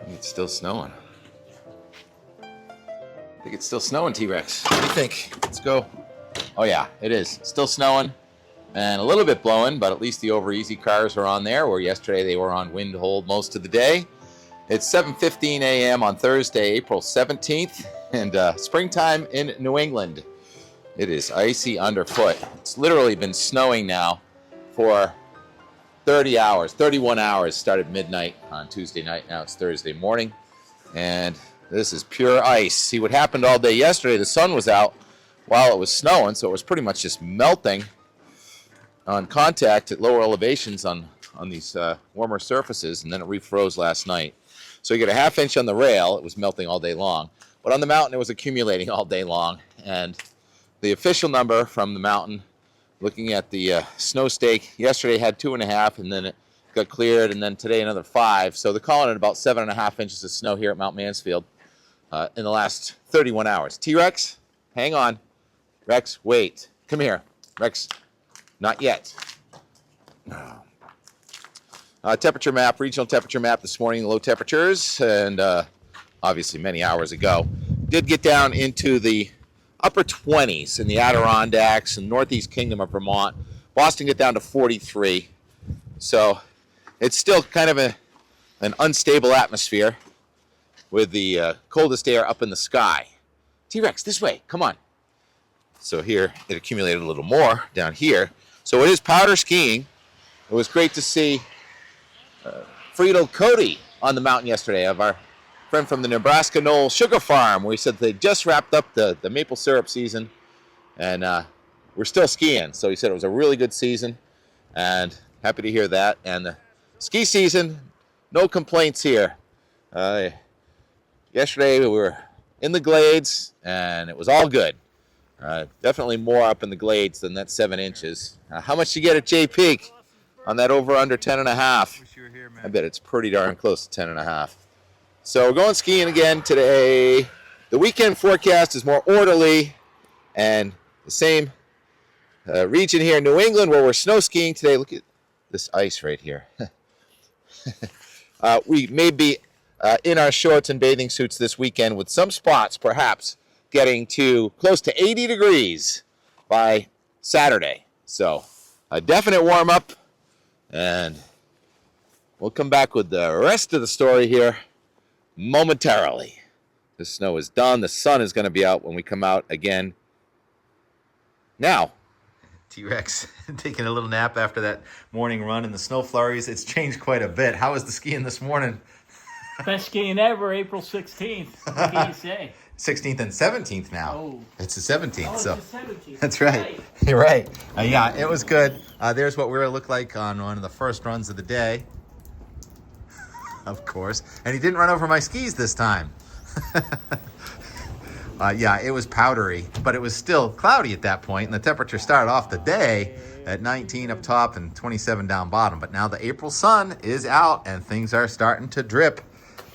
think it's still snowing. I think it's still snowing, T-Rex. What do you think? Let's go. Oh yeah, it is. Still snowing and a little bit blowing, but at least the over easy cars are on there, where yesterday they were on wind hold most of the day. It's 7:15 a.m. on Thursday, April 17th, and springtime in New England. It is icy underfoot. It's literally been snowing now for 30 hours, 31 hours. Started midnight on Tuesday night. Now it's Thursday morning, and this is pure ice. See what happened all day yesterday? The sun was out while it was snowing, so it was pretty much just melting on contact at lower elevations on these warmer surfaces, and then it refroze last night. So you get a half inch on the rail. It was melting all day long, but on the mountain it was accumulating all day long. And the official number from the mountain, looking at the snow stake, yesterday had 2.5, and then it got cleared, and then today another 5. So they're calling it about 7.5 inches of snow here at Mount Mansfield in the last 31 hours. T-Rex, hang on. Rex, wait. Come here. Rex, not yet. Temperature map, regional temperature map this morning, low temperatures, and obviously many hours ago. Did get down into the upper 20s in the Adirondacks and Northeast Kingdom of Vermont. Boston get down to 43. So it's still kind of an unstable atmosphere with the coldest air up in the sky. T-Rex, this way, come on. So here it accumulated a little more down here. So it is powder skiing. It was great to see Feedle Cody on the mountain yesterday, of our friend from the Nebraska Knoll Sugar Farm, where he said they just wrapped up the maple syrup season, and we're still skiing. So he said it was a really good season, and happy to hear that. And the ski season, no complaints here. Yesterday we were in the glades, and it was all good. Definitely more up in the glades than that 7 inches. How much you get at J Peak on that over under 10.5? I bet it's pretty darn close to 10.5. So we're going skiing again today. The weekend forecast is more orderly, and the same region here in New England where we're snow skiing today. Look at this ice right here. We may be in our shorts and bathing suits this weekend, with some spots perhaps getting to close to 80 degrees by Saturday. So a definite warm up, and we'll come back with the rest of the story here momentarily. The snow is done. The sun is going to be out when we come out again. Now, T-Rex taking a little nap after that morning run in the snow flurries. It's changed quite a bit. How was the skiing this morning? Best skiing ever, April 16th. What can you say? 16th and 17th now. Oh. It's the 17th. Oh, so it's the 17th. That's right. You're right. Yeah, it was good. There's what we're going to look like on one of the first runs of the day. Of course. And he didn't run over my skis this time. Yeah, it was powdery, but it was still cloudy at that point, and the temperature started off the day at 19 up top and 27 down bottom. But now the April sun is out, and things are starting to drip.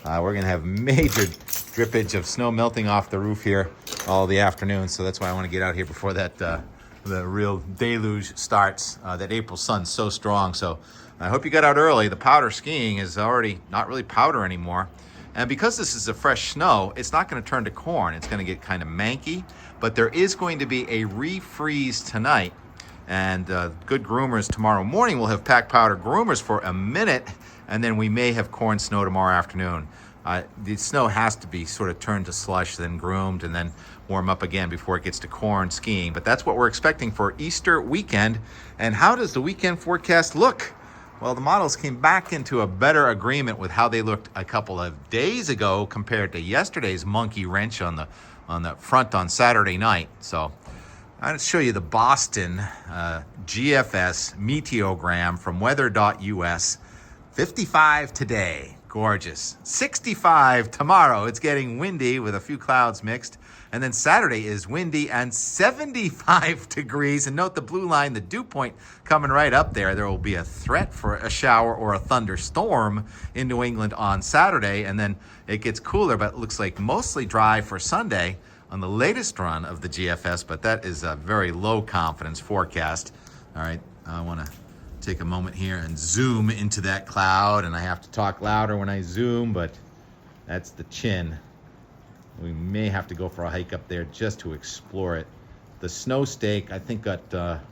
We're going to have major drippage of snow melting off the roof here all the afternoon, so that's why I want to get out here before that the real deluge starts. That April sun's so strong, so I hope you got out early. The powder skiing is already not really powder anymore. And because this is a fresh snow, it's not going to turn to corn. It's going to get kind of manky, but there is going to be a refreeze tonight. And good groomers tomorrow morning will have packed powder groomers for a minute, and then we may have corn snow tomorrow afternoon. The snow has to be sort of turned to slush, then groomed, and then warm up again before it gets to corn skiing. But that's what we're expecting for Easter weekend. And how does the weekend forecast look? Well, the models came back into a better agreement with how they looked a couple of days ago compared to yesterday's monkey wrench on the front on Saturday night. So I'll show you the Boston GFS meteogram from weather.us. 55 today, gorgeous. 65 tomorrow. It's getting windy with a few clouds mixed. And then Saturday is windy and 75 degrees. And note the blue line, the dew point coming right up there. There will be a threat for a shower or a thunderstorm in New England on Saturday. And then it gets cooler, but it looks like mostly dry for Sunday on the latest run of the GFS. But that is a very low confidence forecast. All right, I want to take a moment here and zoom into that cloud. And I have to talk louder when I zoom, but That's the Chin. We may have to go for a hike up there just to explore it. The Snow Stake, I think, got up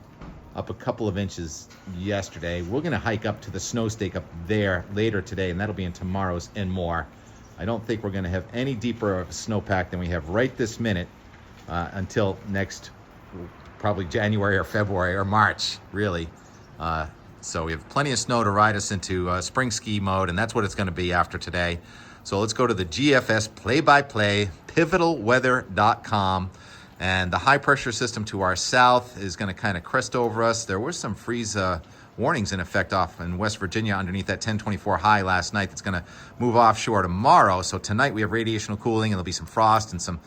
a couple of inches yesterday. We're going to hike up to the Snow Stake up there later today, and that'll be in tomorrow's and more. I don't think we're going to have any deeper of a snowpack than we have right this minute until next, probably January or February or March, really. So we have plenty of snow to ride us into spring ski mode, and that's what it's going to be after today. So let's go to the GFS play-by-play, pivotalweather.com. And the high pressure system to our south is going to kind of crest over us. There were some freeze warnings in effect off in West Virginia underneath that 1024 high last night. That's going to move offshore tomorrow. So tonight we have radiational cooling, and there'll be some frost and some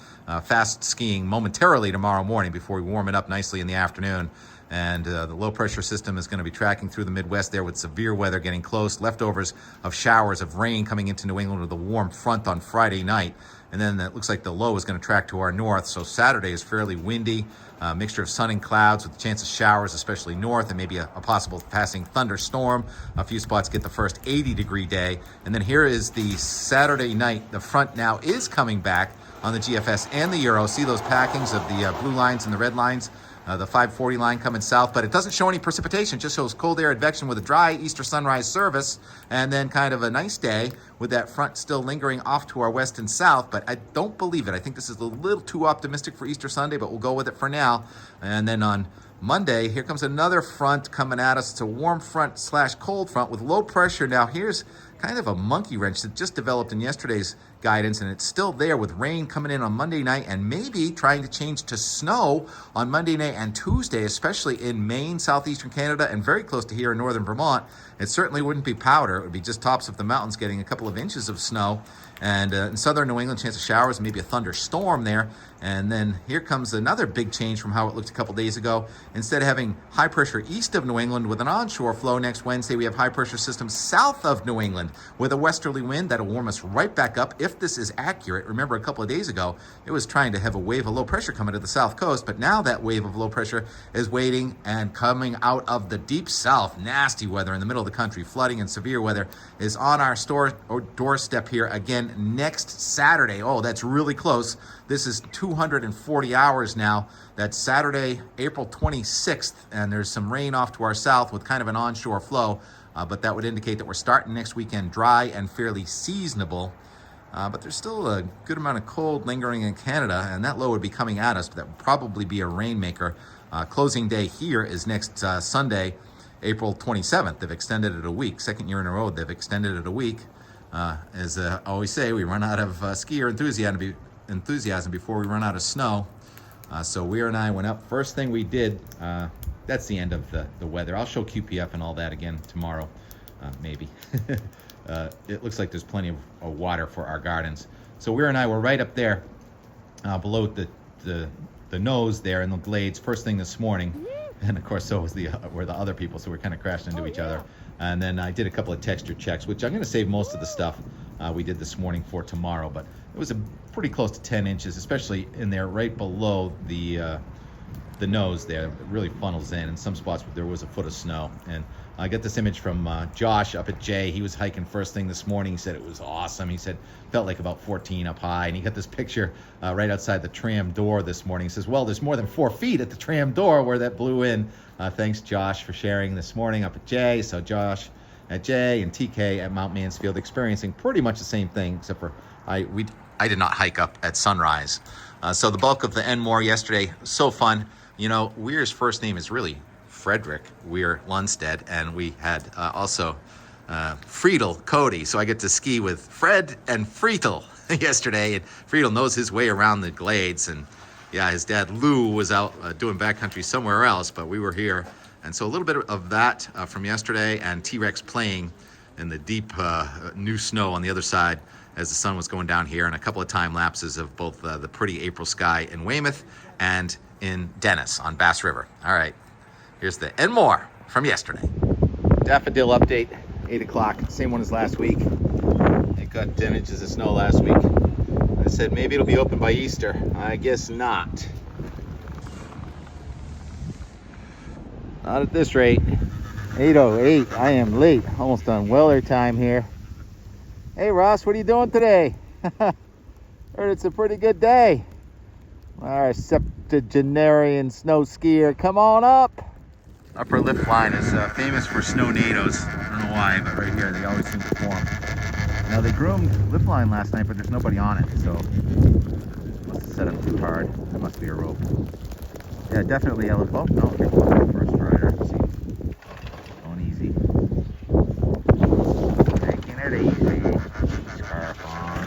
fast skiing momentarily tomorrow morning before we warm it up nicely in the afternoon. And the low pressure system is going to be tracking through the Midwest there with severe weather getting close, leftovers of showers of rain coming into New England with a warm front on Friday night. And then it looks like the low is going to track to our north. So Saturday is fairly windy, mixture of sun and clouds with a chance of showers, especially north, and maybe a possible passing thunderstorm. A few spots get the first 80-degree day. And then here is the Saturday night. The front now is coming back on the GFS and the Euro. See those packings of the blue lines and the red lines? The 540 line coming south, but it doesn't show any precipitation. It just shows cold air advection with a dry Easter sunrise service, and then kind of a nice day with that front still lingering off to our west and south, but I don't believe it. I think this is a little too optimistic for Easter Sunday, but we'll go with it for now. And then on Monday, here comes another front coming at us. It's a warm front / cold front with low pressure. Now here's kind of a monkey wrench that just developed in yesterday's guidance, and it's still there with rain coming in on Monday night and maybe trying to change to snow on Monday night and Tuesday, especially in Maine, southeastern Canada, and very close to here in northern Vermont. It certainly wouldn't be powder. It would be just tops of the mountains getting a couple of inches of snow. And in southern New England, chance of showers, maybe a thunderstorm there. And then here comes another big change from how it looked a couple days ago. Instead of having high pressure east of New England with an onshore flow next Wednesday, we have high pressure systems south of New England with a westerly wind that'll warm us right back up. If this is accurate, remember a couple of days ago, it was trying to have a wave of low pressure coming to the south coast, but now that wave of low pressure is waiting and coming out of the deep south. Nasty weather in the middle of the country, flooding and severe weather is on our doorstep here again next Saturday. Oh, that's really close. This is 240 hours now. That's Saturday, April 26th, and there's some rain off to our south with kind of an onshore flow, but that would indicate that we're starting next weekend dry and fairly seasonable. But there's still a good amount of cold lingering in Canada, and that low would be coming at us, but that would probably be a rainmaker. Closing day here is next Sunday, April 27th. They've extended it a week. Second year in a row, they've extended it a week. As I always say, we run out of skier enthusiasm before we run out of snow. So Weir and I went up. First thing we did, that's the end of the weather. I'll show QPF and all that again tomorrow, maybe. It looks like there's plenty of water for our gardens. So Weir and I were right up there below the nose there in the glades first thing this morning. And of course, so were the other people, so we're kind of crashed into each other. And then I did a couple of texture checks, which I'm going to save most of the stuff we did this morning for tomorrow. But it was pretty close to 10 inches, especially in there right below the nose there. It really funnels in. In some spots there was a foot of snow. And I got this image from Josh up at Jay. He was hiking first thing this morning. He said it was awesome. He said felt like about 14 up high. And he got this picture right outside the tram door this morning. He says, well, there's more than 4 feet at the tram door where that blew in. Thanks, Josh, for sharing this morning up at Jay. So Josh at Jay and TK at Mount Mansfield experiencing pretty much the same thing, except for I did not hike up at sunrise. So the bulk of the Enmore yesterday, so fun. You know, Weir's first name is really Frederick Weir Lundstedt, and we had also Feedle Cody, so I get to ski with Fred and Feedle yesterday, and Feedle knows his way around the glades, and yeah, his dad Lou was out doing backcountry somewhere else, but we were here, and so a little bit of that from yesterday, and T-Rex playing in the deep new snow on the other side as the sun was going down here, and a couple of time lapses of both the pretty April sky in Weymouth and in Dennis on Bass River. All right, here's the and more from yesterday. Daffodil update, 8 o'clock, same one as last week. It got 10 inches of snow last week. I said maybe it'll be open by Easter. I guess not. Not at this rate. 8:08, I am late, almost on Weller time here. Hey Ross, what are you doing today? Heard it's a pretty good day. Our septuagenarian snow skier, come on up. Upper lift line is famous for snow-nados. I don't know why, but right here they always seem to form. Now they groomed lift line last night, but there's nobody on it, so must have set up too hard. That must be a rope. Yeah, definitely yellow. Oh no, here comes the first rider. See, going easy. Taking it easy. Scarf on.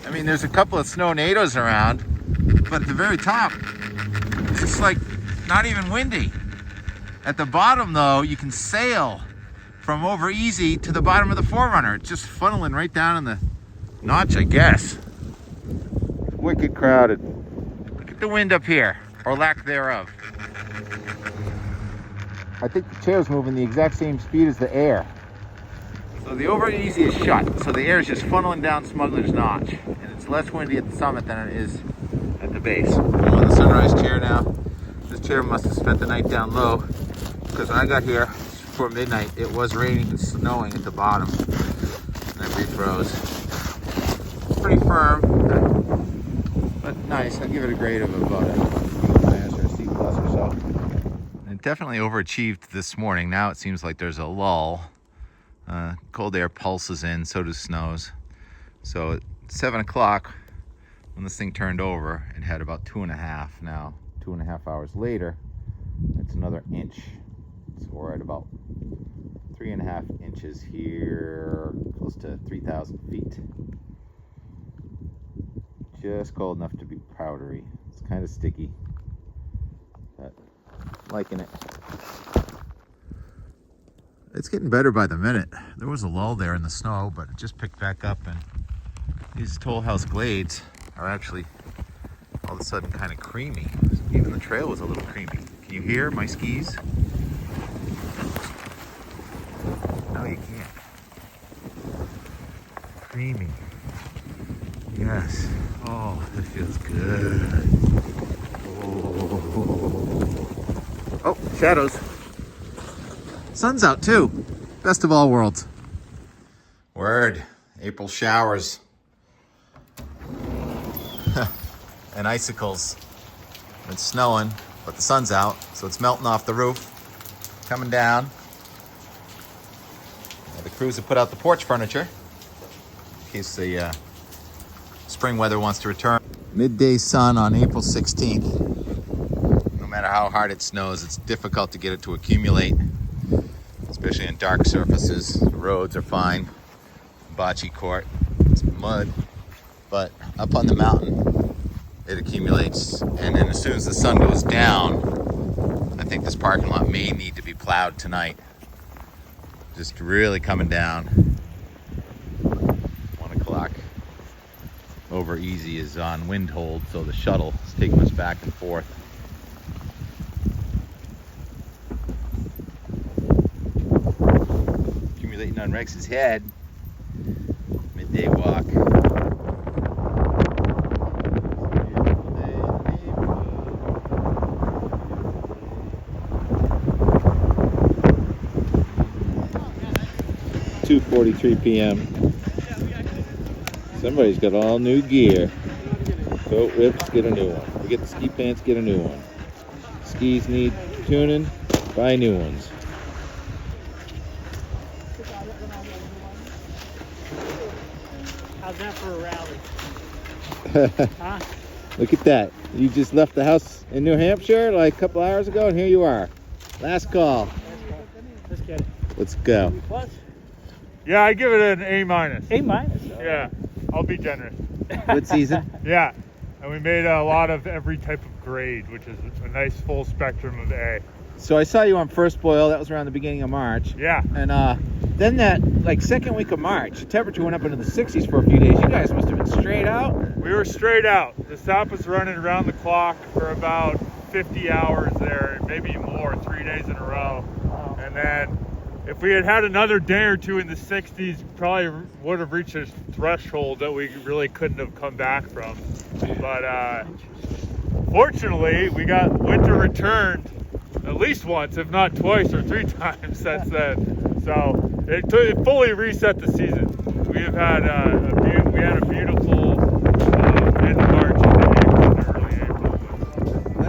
I mean, there's a couple of snow-nados around, but at the very top, it's like not even windy. At the bottom, though, you can sail from over easy to the bottom of the Forerunner. It's just funneling right down in the notch, I guess. Wicked crowded. Look at the wind up here, or lack thereof. I think the chair's moving the exact same speed as the air. So the over easy is shut, so the air is just funneling down Smuggler's Notch, and it's less windy at the summit than it is at the base. I'm on the sunrise chair now. This chair must have spent the night down low, because when I got here before midnight, it was raining and snowing at the bottom, and I refroze. Pretty firm, but nice. I'll give it a grade of about a C plus or so. It definitely overachieved this morning. Now it seems like there's a lull. Cold air pulses in, so do snows. So at 7 o'clock, when this thing turned over, it had about 2.5. Now, 2.5 hours later, it's another inch. So we're at about 3.5 inches here, close to 3,000 feet. Just cold enough to be powdery. It's kind of sticky, but liking it. It's getting better by the minute. There was a lull there in the snow, but it just picked back up, and these Toll House glades are actually all of a sudden kind of creamy. Even the trail was a little creamy. Can you hear my skis? No, you can't. Creamy. Yes. Oh, this feels good. Oh, shadows. Sun's out too. Best of all worlds. Word. April showers. And icicles. It's snowing, but the sun's out, so it's melting off the roof. Coming down. The crews have put out the porch furniture in case the spring weather wants to return. Midday sun on April 16th. No matter how hard it snows, it's difficult to get it to accumulate, especially on dark surfaces. The roads are fine. Bocce court, it's mud, but up on the mountain, it accumulates. And then as soon as the sun goes down, I think this parking lot may need to be plowed tonight. Just really coming down. 1 o'clock. Over easy is on wind hold, so the shuttle is taking us back and forth. Accumulating on Rex's head. Midday walk. 2:43 p.m. Somebody's got all new gear. Coat rips, get a new one. Forget the ski pants, get a new one. Skis need tuning, buy new ones. How's that for a rally? Huh? Look at that. You just left the house in New Hampshire like a couple hours ago, and here you are. Last call. Let's get it. Let's go. Plus? Yeah, I give it an A minus. A minus. Yeah, I'll be generous. Good season. Yeah, and we made a lot of every type of grade, which is a nice full spectrum of A. So I saw you on First Boil. That was around the beginning of March. Yeah. And then that second week of March, the temperature went up into the 60s for a few days. You guys must have been straight out. We were straight out. The SAP was running around the clock for about 50 hours there, maybe more, 3 days in a row. And then if we had had another day or two in the 60s, probably would have reached a threshold that we really couldn't have come back from. But fortunately, we got winter returned at least once, if not twice or 3 times since then. So it fully reset the season. We have had a beautiful end of March into April, into early April.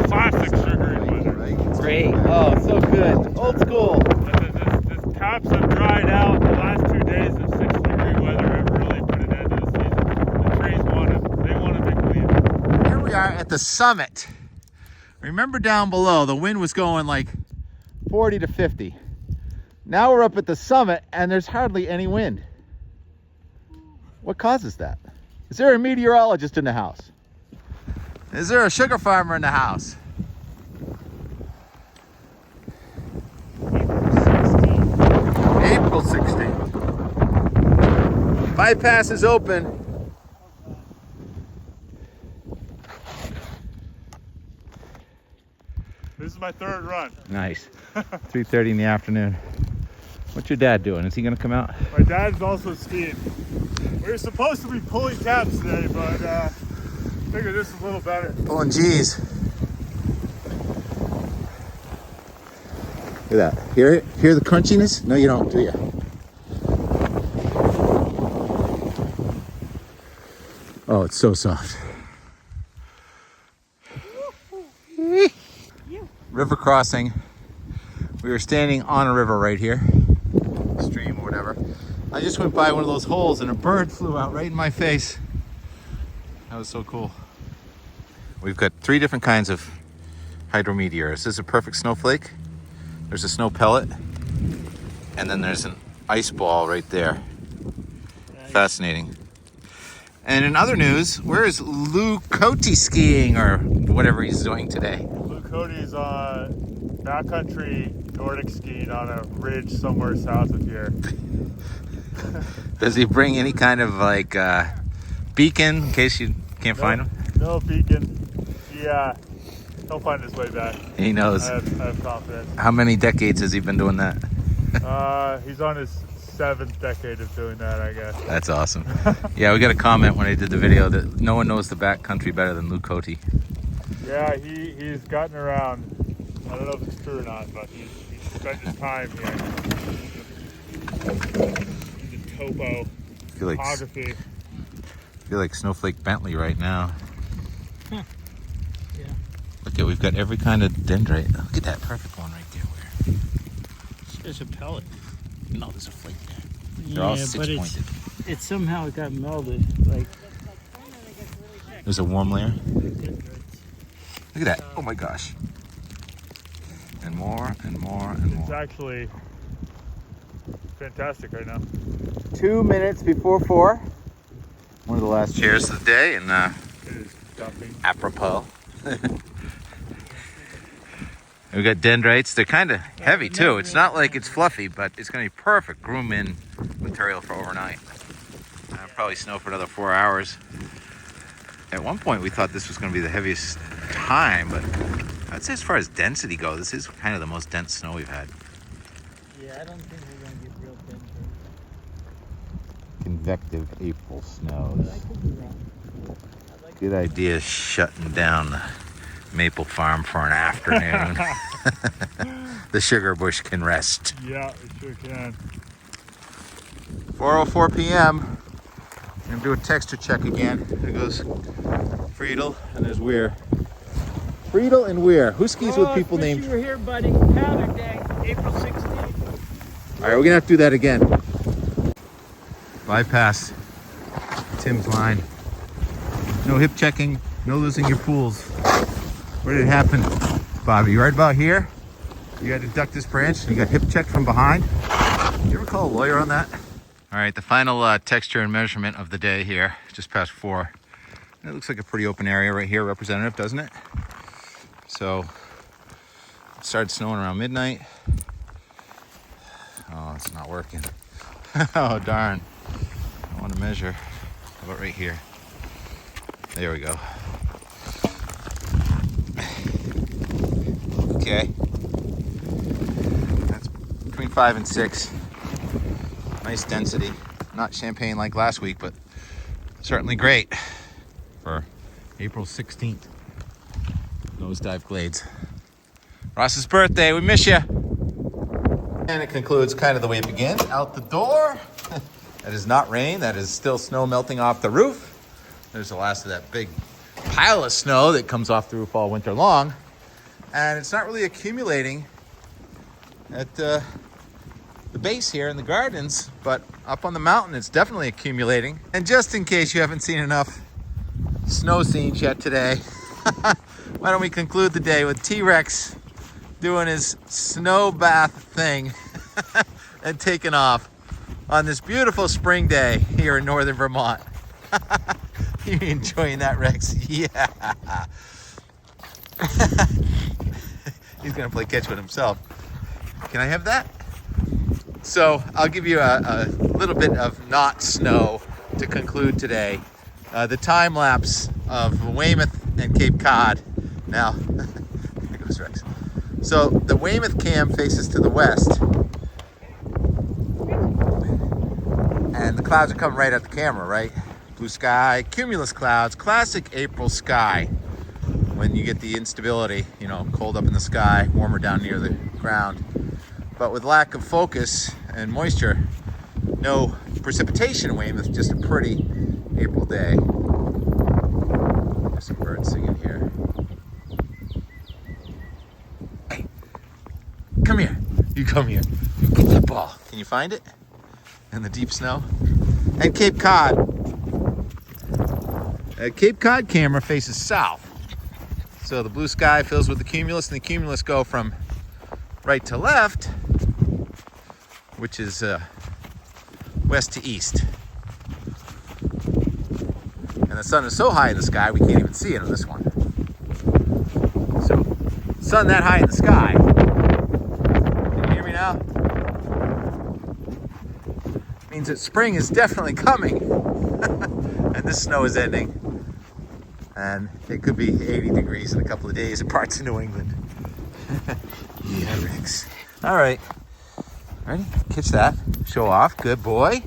Classic sugary weather. Great. Oh, so good. Old school. The taps have dried out. The last 2 days of 60-degree weather have really put an end to the season. The trees want a big lead. Here we are at the summit. Remember down below, the wind was going like 40 to 50. Now we're up at the summit and there's hardly any wind. What causes that? Is there a meteorologist in the house? Is there a sugar farmer in the house? April 16th. Bypass is open. This is my 3rd run. Nice. 3:30 in the afternoon. What's your dad doing? Is he gonna come out? My dad's also skiing. We were supposed to be pulling tabs today, but I figured this is a little better. Pulling G's. Look at that. Hear the crunchiness? No, you don't, do you? Oh, it's so soft. River crossing. We were standing on a river right here, stream or whatever. I just went by one of those holes and a bird flew out right in my face. That was so cool. We've got 3 different kinds of hydrometeors. This is a perfect snowflake. There's a snow pellet. And then there's an ice ball right there. Fascinating. And in other news, where is Lou Cote skiing or whatever he's doing today? Lou Cody's on backcountry Nordic skiing on a ridge somewhere south of here. Does he bring any kind of like beacon in case you can't find him? No beacon. Yeah, he'll find his way back. He knows. I have confidence. How many decades has he been doing that? He's on his 7th decade of doing that, I guess. That's awesome. Yeah, we got a comment when I did the video that no one knows the backcountry better than Lou Cote. Yeah, he's gotten around. I don't know if it's true or not, but he's spent his time here. The topo, topography. I feel like Snowflake Bentley right now. Yeah. Look at, we've got every kind of dendrite. Look at that perfect one right there. Where? There's a pellet. No, there's a flake there. They're all six-pointed. It somehow got melded. Like There's a warm layer. Look at that. Oh my gosh. And more and more and more. It's actually fantastic right now. 2 minutes before 4. One of the last cheers of the day and It is dumping. apropos. We got dendrites. They're kind of heavy too. It's not like it's fluffy, but it's going to be perfect groom-in material for overnight. Probably snow for another 4 hours. At one point, we thought this was going to be the heaviest time, but I'd say as far as density goes, this is kind of the most dense snow we've had. yeah, I don't think we're gonna get real Convective April snows. I could be wrong. Good idea shutting down the maple farm for an afternoon. The sugar bush can rest. Yeah, it sure can. 4:04 p.m. I'm gonna do a texture check again. There goes Feedle and there's Weir. Feedle and Weir. Who skis with people named? You were here, buddy. Powder day, April 16th. All right, we're gonna have to do that again. Bypass Tim's line. No hip checking, no losing your pools. Where did it happen, Bobby? Right about here? You had to duck this branch and you got hip checked from behind. You ever call a lawyer on that? All right, the final texture and measurement of the day here, just past 4. And it looks like a pretty open area right here, representative, doesn't it? So, it started snowing around midnight. Oh, it's not working. Oh, darn. I want to measure. How about right here? There we go. Okay. That's between 5 and 6. Nice density. Not champagne like last week, but certainly great for April 16th. Nosedive Glades. Ross's birthday. We miss you. And it concludes kind of the way it begins. Out the door. That is not rain. That is still snow melting off the roof. There's the last of that big pile of snow that comes off the roof all winter long. And it's not really accumulating at the base here in the gardens, but up on the mountain it's definitely accumulating. And just in case you haven't seen enough snow scenes yet today, why don't we conclude the day with T-Rex doing his snow bath thing and taking off on this beautiful spring day here in northern Vermont. You enjoying that, Rex? Yeah. He's gonna play catch with himself. Can I have that? So I'll give you a little bit of not snow to conclude today. The time lapse of Weymouth and Cape Cod. Now, here goes Rex. So the Weymouth cam faces to the west, and the clouds are coming right at the camera, right? Blue sky, cumulus clouds, classic April sky. When you get the instability, you know, cold up in the sky, warmer down near the ground. But with lack of focus and moisture, no precipitation in Weymouth, just a pretty April day. There's some birds singing here. Hey, come here. You come here. Get that ball. Can you find it? In the deep snow? And Cape Cod. Cape Cod camera faces south. So the blue sky fills with the cumulus, and the cumulus go from right to left, which is west to east. And the sun is so high in the sky, we can't even see it on this one. So, sun that high in the sky. Can you hear me now? Means that spring is definitely coming. And this snow is ending. And it could be 80 degrees in a couple of days in parts of New England. Yeah, Rex. All right. Ready? Catch that. Show off. Good boy.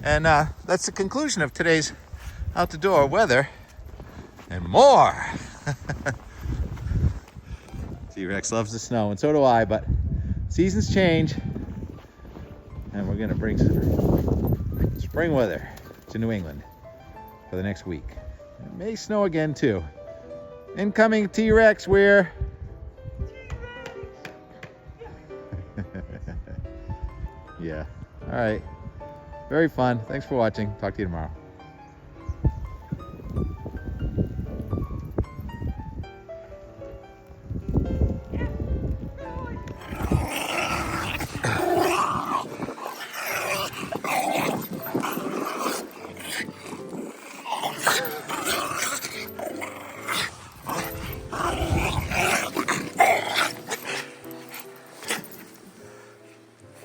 And that's the conclusion of today's out-the-door weather and more. T-Rex loves the snow, and so do I, but seasons change. And we're going to bring some spring weather to New England for the next week. It may snow again, too. Incoming T-Rex, we're... Yeah. All right. Very fun. Thanks for watching. Talk to you tomorrow.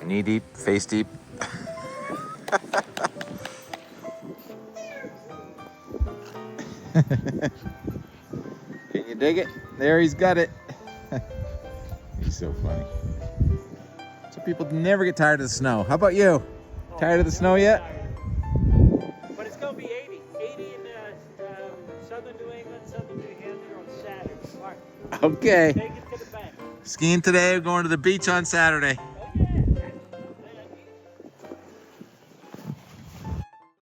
Knee deep, face deep. Can you dig it? There, he's got it. He's so funny. So people never get tired of the snow. How about you? Tired of the snow yet? But it's going to be 80. 80 in southern New England, southern New Hampshire on Saturday. Mark, Okay. take it to the bank. Skiing today, we're going to the beach on Saturday.